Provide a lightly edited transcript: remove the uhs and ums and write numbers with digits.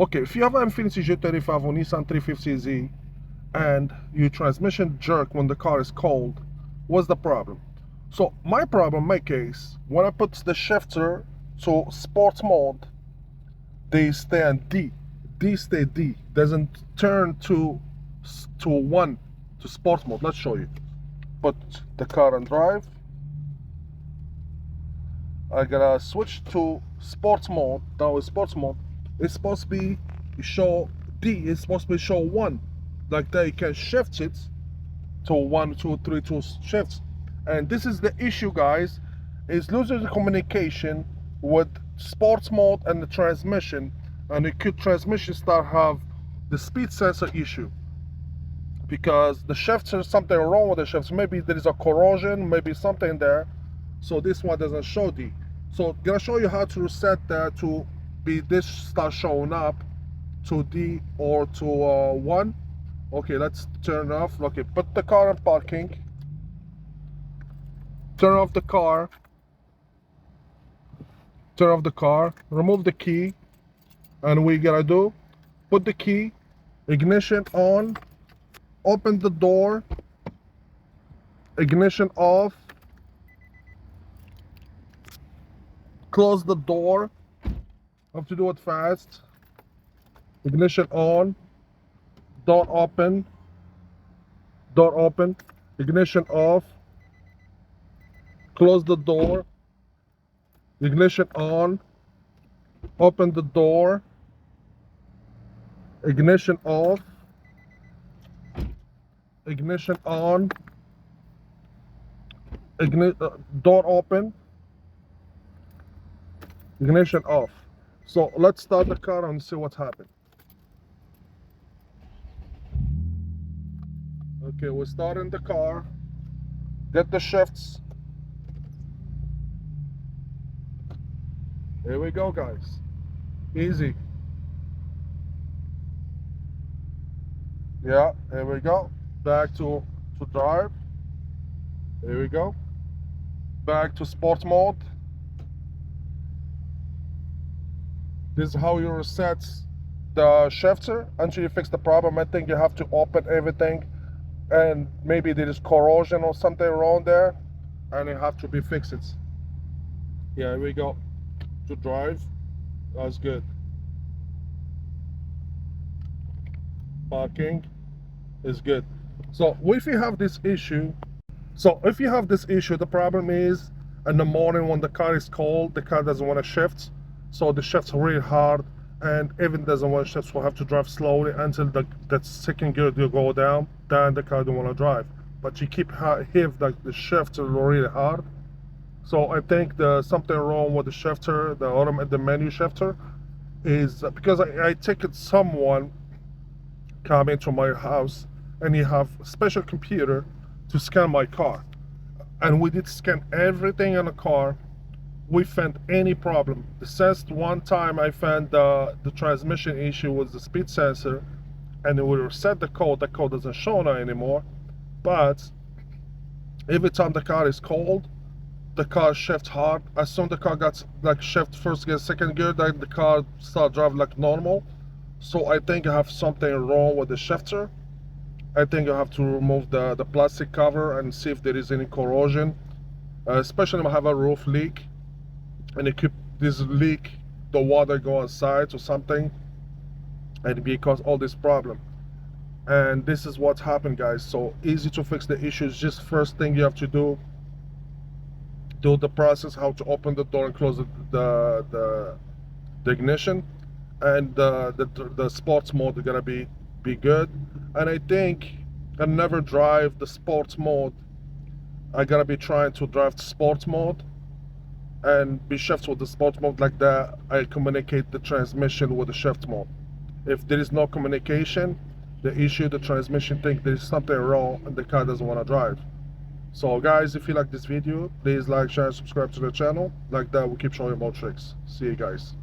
Okay, if you have an Infiniti g35 or Nissan 350Z and your transmission jerk when the car is cold, what's the problem? So my problem, my case, when I put the shifter to sports mode, they stay on D. D stay D. Doesn't turn to 1 to sports mode. Let's show you. Put the car on drive. I gotta switch to sports mode. Now in sports mode, it's supposed to be show D. It's supposed to be show 1. Like that, you can shift it to 1, 2, 3, 2 shifts. And this is the issue, guys. Is losing the communication with sports mode and the transmission, and the transmission start have the speed sensor issue because the shifter, something wrong with the shifts. Maybe there is a corrosion, maybe something there. So this one doesn't show D. So gonna show you how to reset that to be this start showing up to D or to 1. Okay, let's turn it off. Okay, put the car in parking. Turn off the car. Turn off the car. Remove the key. And we gotta do, put the key, ignition on, open the door, ignition off, close the door. Have to do it fast. Ignition on, door open, ignition off, close the door, ignition on, open the door, ignition off, ignition on, door open, ignition off. So let's start the car and see what happened. Okay, we're starting the car. Get the shifts. Here we go, guys. Easy. Yeah, here we go. Back to drive. Here we go. Back to sports mode. This is how you reset the shifter until you fix the problem. I think you have to open everything, and maybe there is corrosion or something wrong there, and it have to be fixed. Yeah, here we go. To drive. That's good. Parking is good. So if you have this issue, the problem is in the morning when the car is cold, the car doesn't want to shift, so the shifts really hard, and even doesn't want to shift, so have to drive slowly until that second gear will go down, then the car don't want to drive. But you keep hit like the shifter really hard. So I think there's something wrong with the shifter, the menu shifter, is because I take it someone come into my house and he have a special computer to scan my car, and we did scan everything in the car. We found any problem. The sense one time I found the transmission issue was the speed sensor, and we reset the code doesn't show now anymore. But every time the car is cold, the car shifts hard. As soon as the car got like shift first gear, second gear, then the car start driving like normal. So I think I have something wrong with the shifter. I think I have to remove the plastic cover and see if there is any corrosion. Especially if I have a roof leak, and it keep this leak, the water go inside or something, and it cause all this problem. And this is what happened, guys. So easy to fix the issues. Just first thing you have to do the process how to open the door and close the ignition, and the sports mode is gonna be good. And I think I never drive the sports mode. I gotta be trying to drive the sports mode and be shift with the sports mode. Like that I communicate the transmission with the shift mode. If there is no communication, the transmission think there is something wrong and the car doesn't want to drive. So guys, if you like this video, please like, share, and subscribe to the channel. Like that, we'll keep showing you more tricks. See you guys.